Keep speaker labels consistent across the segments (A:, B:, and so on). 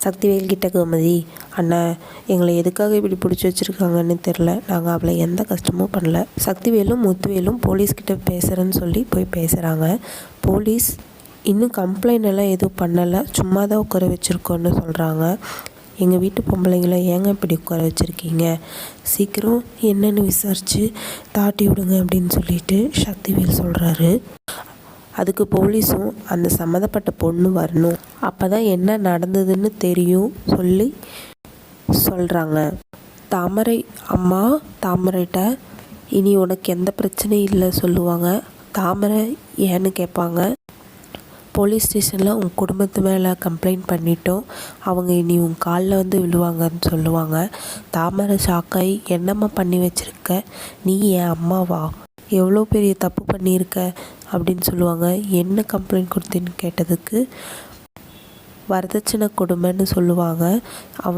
A: சக்திவேல் கிட்ட கோமதி, அண்ணா எங்களை எதுக்காக இப்படி பிடிச்சி வச்சுருக்காங்கன்னு தெரில, நாங்கள் அவளை எந்த கஷ்டமும் பண்ணல. சக்திவேலும் முத்துவேலும் போலீஸ்கிட்ட பேசுகிறேன்னு சொல்லி போய் பேசுகிறாங்க. போலீஸ் இன்னும் கம்ப்ளைண்ட் எல்லாம் எதுவும் பண்ணலை, சும்மா தான் உட்கார வச்சுருக்கோன்னு சொல்கிறாங்க. எங்கள் வீட்டு பொம்பளைங்களை ஏங்க இப்படி உட்கார வச்சுருக்கீங்க, சீக்கிரம் என்னென்னு விசாரித்து தாட்டி விடுங்க அப்படின்னு சொல்லிட்டு சக்திவேல் சொல்கிறாரு. அதுக்கு போலீஸும் அந்த சம்மந்தப்பட்ட பொண்ணு வரணும், அப்போ தான் என்ன நடந்ததுன்னு தெரியும் சொல்லி சொல்கிறாங்க. தாமரை அம்மா தாமரைட்ட இனி உனக்கு எந்த பிரச்சனையும் இல்லை சொல்லுவாங்க. தாமரை ஏன்னு கேட்பாங்க. போலீஸ் ஸ்டேஷனில் உன் குடும்பத்து மேலே கம்ப்ளைண்ட் பண்ணிட்டோம், அவங்க இனி உன் காலில் வந்து விழுவாங்கன்னு சொல்லுவாங்க. தாமரை ஷாக்காகி என்னம்மா பண்ணி வச்சுருக்க, நீ என் அம்மாவா, எவ்வளோ பெரிய தப்பு பண்ணியிருக்க அப்படின்னு சொல்லுவாங்க. என்ன கம்ப்ளைண்ட் கொடுத்தேன்னு கேட்டதுக்கு வரதட்சணை கொடுமைன்னு சொல்லுவாங்க.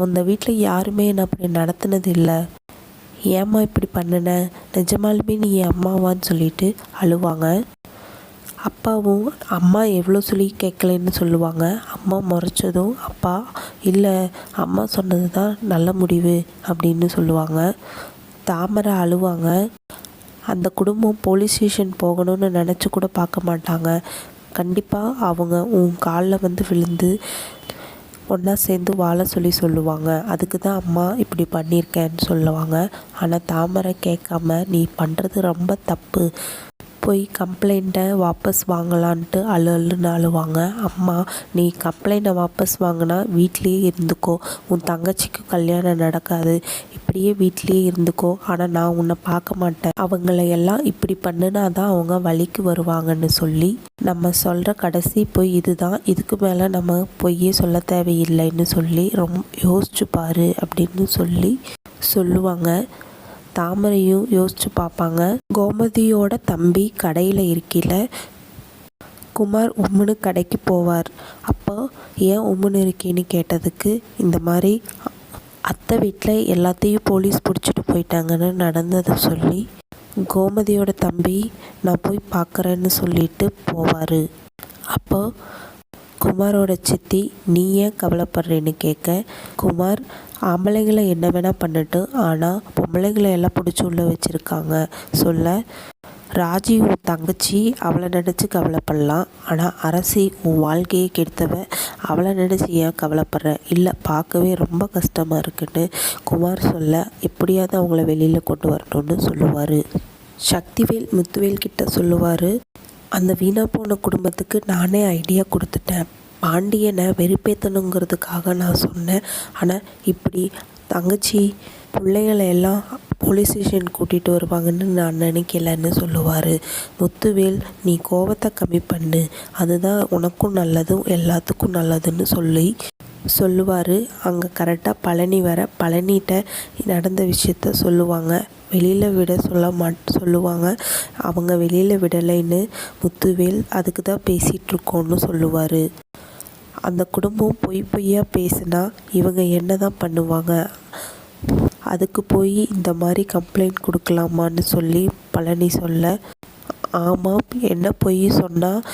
A: அந்த வீட்டில் யாருமே என்ன அப்படி நடத்துனது இல்லை, ஏம்மா இப்படி பண்ணின, நிஜமாலுமே நீ என் அம்மாவான்னு சொல்லிட்டு அழுவாங்க. அப்பாவும் அம்மா எவ்வளோ சொல்லி கேட்கலன்னு சொல்லுவாங்க. அம்மா முறைச்சதும் அப்பா இல்லை, அம்மா சொன்னது தான் நல்ல முடிவு அப்படின்னு சொல்லுவாங்க. தாமரை அழுவாங்க. அந்த குடும்பம் போலீஸ் ஸ்டேஷன் போகணும்னு நினச்சி கூட பார்க்க மாட்டாங்க. கண்டிப்பாக அவங்க உன் காலில் வந்து விழுந்து ஒன்றா சேர்ந்து வாழ சொல்லுவாங்க. அதுக்கு தான் அம்மா இப்படி பண்ணியிருக்கேன்னு சொல்லுவாங்க. ஆனால் தாமரை கேட்காம நீ பண்ணுறது ரொம்ப தப்பு, போய் கம்ப்ளைண்ட்டை வாபஸ் வாங்கலான்ட்டு அழுன்னு அழுவாங்க. அம்மா நீ கம்ப்ளைண்ட்டை வாபஸ் வாங்கினா வீட்லேயே இருந்துக்கோ, உன் தங்கச்சிக்கு கல்யாணம் நடக்காது, இப்படியே வீட்லேயே இருந்துக்கோ, ஆனால் நான் உன்னை பார்க்க மாட்டேன், அவங்களையெல்லாம் இப்படி பண்ணுனா தான் அவங்க வழிக்கு வருவாங்கன்னு சொல்லி நம்ம சொல்கிற கடைசி பொய் இதுதான், இதுக்கு மேலே நம்ம பொய்யே சொல்ல தேவையில்லைன்னு சொல்லி ரொம்ப யோசிச்சு பாரு அப்படின்னு சொல்லி சொல்லுவாங்க. தாமரையும் யோசிச்சு பார்ப்பாங்க. கோமதியோட தம்பி கடையில் இருக்கையில் குமார் உம்முன்னு கடைக்கு போவார். அப்போ ஏன் உம்முன்னு இருக்கேன்னு கேட்டதுக்கு இந்த மாதிரி அத்தை வீட்டில் எல்லாத்தையும் போலீஸ் பிடிச்சிட்டு போயிட்டாங்கன்னு நடந்ததை சொல்லி கோமதியோட தம்பி நான் போய் பார்க்குறேன்னு சொல்லிட்டு போவார். அப்போ குமாரோட சித்தி நீ ஏன் கவலைப்படுறேன்னு கேட்க, குமார் ஆம்பளைங்களை என்ன வேணால் பண்ணட்டும், ஆனால் பொம்பளைங்களை எல்லாம் பிடிச்சி உள்ள வச்சுருக்காங்க சொல்ல, ராஜி உன் தங்கச்சி, அவளை நினச்சி கவலைப்படலாம், ஆனால் அரசி உன் வாழ்க்கையை கெடுத்தவ, அவளை நினச்சி ஏன் கவலைப்படுற, இல்லை பார்க்கவே ரொம்ப கஷ்டமாக இருக்குன்னு குமார் சொல்ல, எப்படியாவது அவங்கள வெளியில் கொண்டு வரணும்னு சொல்லுவார். சக்திவேல் முத்துவேல் கிட்ட சொல்லுவார், அந்த வீணாக போன குடும்பத்துக்கு நானே ஐடியா கொடுத்துட்டேன், பாண்டியனை வெறுப்பேற்றணுங்கிறதுக்காக நான் சொன்னேன், ஆனால் இப்படி தங்கச்சி பிள்ளைகளை எல்லாம் போலீஸ் ஸ்டேஷன் கூட்டிகிட்டு வருவாங்கன்னு நான் நினைக்கலன்னு சொல்லுவார். முத்துவேல் நீ கோபத்தை கம்மி பண்ணு, அதுதான் உனக்கும் நல்லதும் எல்லாத்துக்கும் நல்லதுன்னு சொல்லுவார். அங்கே கரெக்டாக பழனி வர பழனிகிட்ட நடந்த விஷயத்த சொல்லுவாங்க. வெளியில் விட சொல்லுவாங்க. அவங்க வெளியில் விடலைன்னு முத்துவேல் அதுக்கு தான் பேசிகிட்ருக்கோன்னு சொல்லுவார். அந்த குடும்பம் பொய்யாக பேசுனா இவங்க என்ன தான் பண்ணுவாங்க, அதுக்கு போய் இந்த மாதிரி கம்ப்ளைண்ட் கொடுக்கலாமான்னு சொல்லி பழனி சொல்ல, ஆமாம் என்ன பொய் சொன்னால்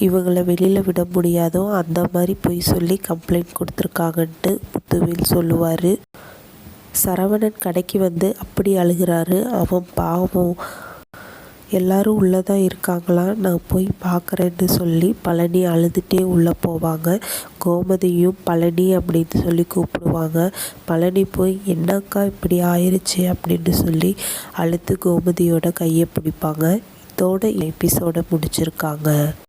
A: இவங்களை வெளியில் விட முடியாதோ அந்த மாதிரி பொய் சொல்லி கம்ப்ளைண்ட் கொடுத்துருக்காங்கன்ட்டு முத்துவேல் சொல்லுவார். சரவணன் கடைக்கு வந்து அப்படி அழுகிறாரு. அவன் பாவம் எல்லாரும் உள்ளே தான் இருக்காங்களா, நான் போய் பார்க்குறேன்னு சொல்லி பழனி அழுதுகிட்டே உள்ளே போவாங்க. கோமதியும் பழனி அப்படின்னு சொல்லி கூப்பிடுவாங்க. பழனி போய் என்னக்கா இப்படி ஆயிடுச்சு அப்படின்னு சொல்லி அழுது கோமதியோட கையை பிடிப்பாங்க. இதோட எபிசோடை முடிச்சிருக்காங்க.